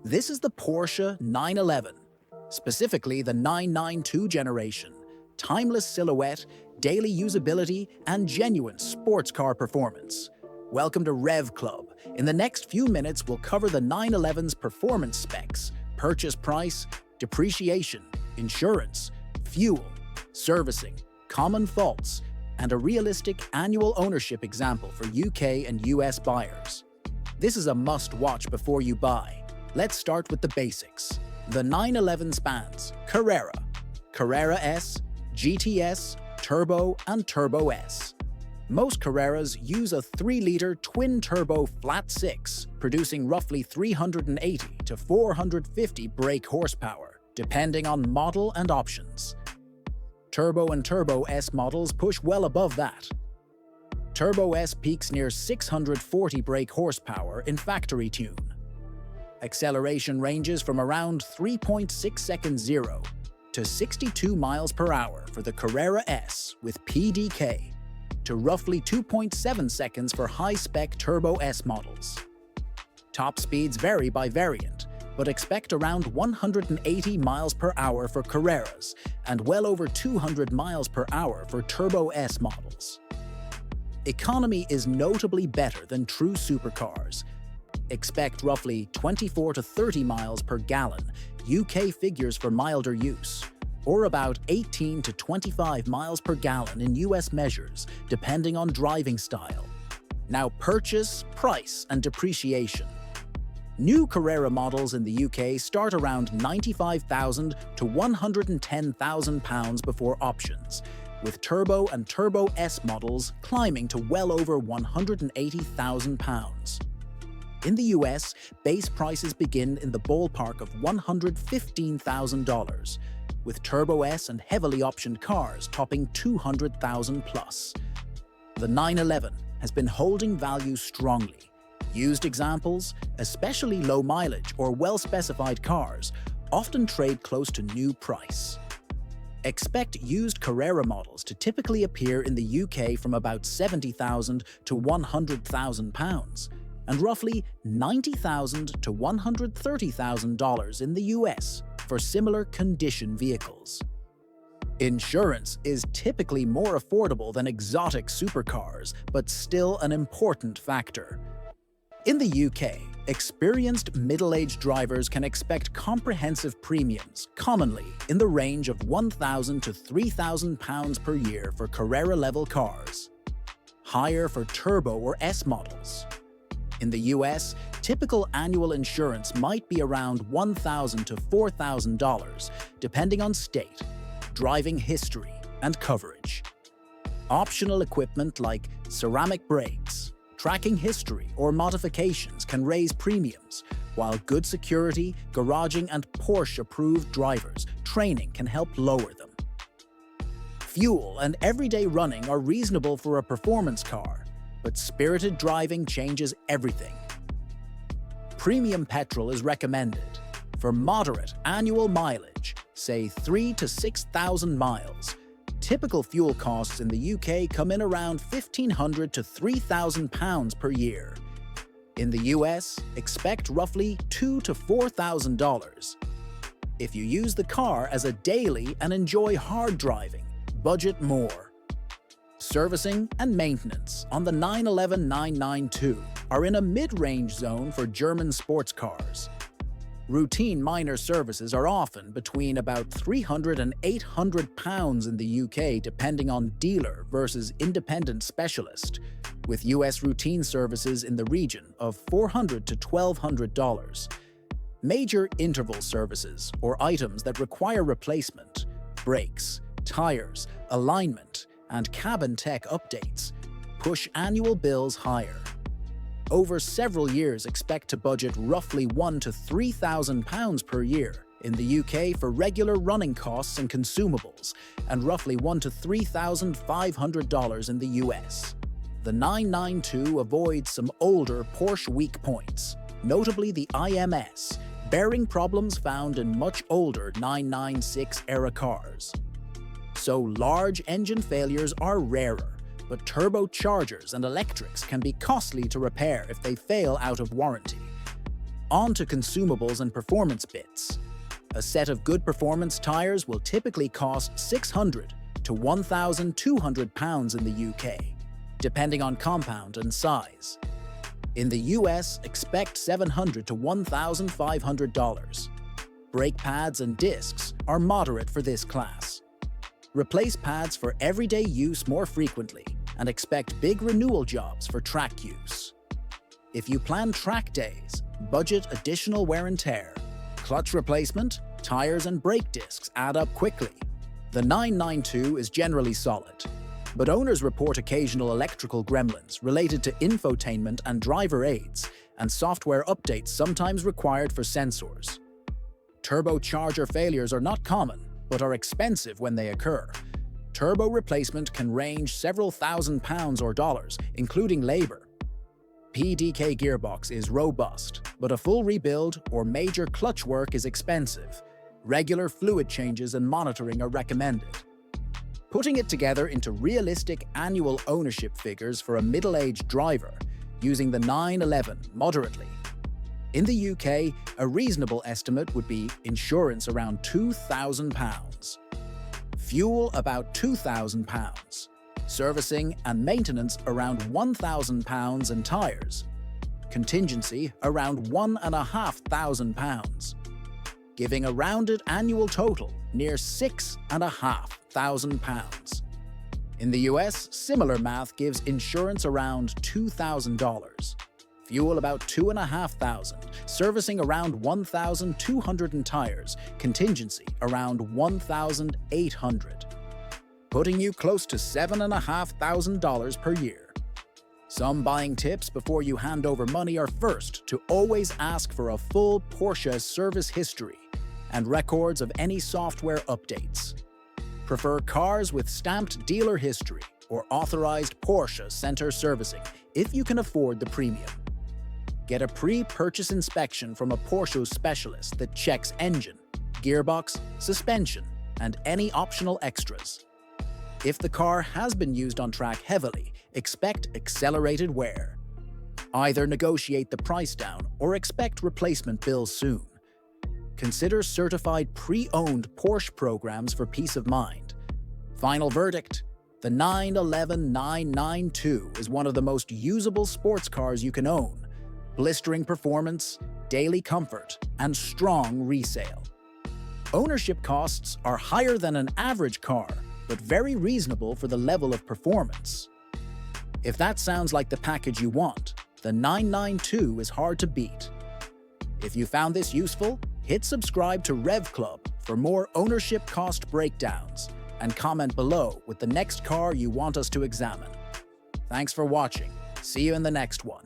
This is the Porsche 911, specifically the 992 generation. Timeless silhouette, daily usability, and genuine sports car performance. Welcome to RevvClub. In the next few minutes, we'll cover the 911's performance specs, purchase price, depreciation, insurance, fuel, servicing, common faults, and a realistic annual ownership example for UK and US buyers. This is a must-watch before you buy. Let's start with the basics. The 911 spans Carrera, Carrera S, GTS, Turbo, and Turbo S. Most Carreras use a 3-liter twin-turbo flat-six, producing roughly 380 to 450 brake horsepower, depending on model and options. Turbo and Turbo S models push well above that. Turbo S peaks near 640 brake horsepower in factory tune. Acceleration ranges from around 3.6 seconds 0 to 62 miles per hour for the Carrera S with PDK, to roughly 2.7 seconds for high-spec Turbo S models. Top speeds vary by variant, but expect around 180 miles per hour for Carreras and well over 200 miles per hour for Turbo S models. Economy is notably better than true supercars. Expect roughly 24 to 30 miles per gallon, UK figures for milder use, or about 18 to 25 miles per gallon in US measures, depending on driving style. Now purchase, price, and depreciation. New Carrera models in the UK start around £95,000 to £110,000 before options, with Turbo and Turbo S models climbing to well over £180,000. In the US, base prices begin in the ballpark of $115,000, with Turbo S and heavily optioned cars topping $200,000 plus. The 911 has been holding value strongly. Used examples, especially low mileage or well-specified cars, often trade close to new price. Expect used Carrera models to typically appear in the UK from about £70,000 to £100,000, and roughly $90,000 to $130,000 in the US for similar condition vehicles. Insurance is typically more affordable than exotic supercars, but still an important factor. In the UK, experienced middle-aged drivers can expect comprehensive premiums, commonly in the range of £1,000 to £3,000 per year for Carrera-level cars, higher for Turbo or S models. In the US, typical annual insurance might be around $1,000 to $4,000, depending on state, driving history, and coverage. Optional equipment like ceramic brakes, tracking history, or modifications can raise premiums, while good security, garaging, and Porsche-approved drivers training can help lower them. Fuel and everyday running are reasonable for a performance car, but spirited driving changes everything. Premium petrol is recommended for moderate annual mileage, say 3,000 to 6,000 miles. Typical fuel costs in the UK come in around £1,500 to £3,000 per year. In the US, expect roughly $2,000 to $4,000. If you use the car as a daily and enjoy hard driving, budget more. Servicing and maintenance on the 911-992 are in a mid-range zone for German sports cars. Routine minor services are often between about £300 and £800 in the UK, depending on dealer versus independent specialist, with US routine services in the region of $400 to $1,200. Major interval services, or items that require replacement, brakes, tires, alignment, and cabin tech updates, push annual bills higher. Over several years, expect to budget roughly £1,000 to £3,000 per year in the UK for regular running costs and consumables, and roughly $1,000 to $3,500 in the US. The 992 avoids some older Porsche weak points, notably the IMS, bearing problems found in much older 996-era cars. So large engine failures are rarer, but turbochargers and electrics can be costly to repair if they fail out of warranty. On to consumables and performance bits. A set of good performance tires will typically cost £600 to £1,200 in the UK, depending on compound and size. In the US, expect $700 to $1,500. Brake pads and discs are moderate for this class. Replace pads for everyday use more frequently and expect big renewal jobs for track use. If you plan track days, budget additional wear and tear. Clutch replacement, tires and brake discs add up quickly. The 992 is generally solid, but owners report occasional electrical gremlins related to infotainment and driver aids, and software updates sometimes required for sensors. Turbocharger failures are not common, but are expensive when they occur. Turbo replacement can range several £1,000s or dollars, including labor. PDK gearbox is robust, but a full rebuild or major clutch work is expensive. Regular fluid changes and monitoring are recommended. Putting it together into realistic annual ownership figures for a middle-aged driver, using the 911 moderately. In the UK, a reasonable estimate would be insurance around £2,000, fuel about £2,000, servicing and maintenance around £1,000 and tyres, contingency around £1,500, giving a rounded annual total near £6,500. In the US, similar math gives insurance around $2,000, fuel about $2,500, servicing around $1,200 and tyres, contingency around $1,800, putting you close to $7,500 per year. Some buying tips before you hand over money are first to always ask for a full Porsche service history and records of any software updates. Prefer cars with stamped dealer history or authorized Porsche center servicing if you can afford the premium. Get a pre-purchase inspection from a Porsche specialist that checks engine, gearbox, suspension, and any optional extras. If the car has been used on track heavily, expect accelerated wear. Either negotiate the price down or expect replacement bills soon. Consider certified pre-owned Porsche programs for peace of mind. Final verdict: the 911 992 is one of the most usable sports cars you can own. Blistering performance, daily comfort, and strong resale. Ownership costs are higher than an average car, but very reasonable for the level of performance. If that sounds like the package you want, the 992 is hard to beat. If you found this useful, hit subscribe to RevvClub for more ownership cost breakdowns, and comment below with the next car you want us to examine. Thanks for watching. See you in the next one.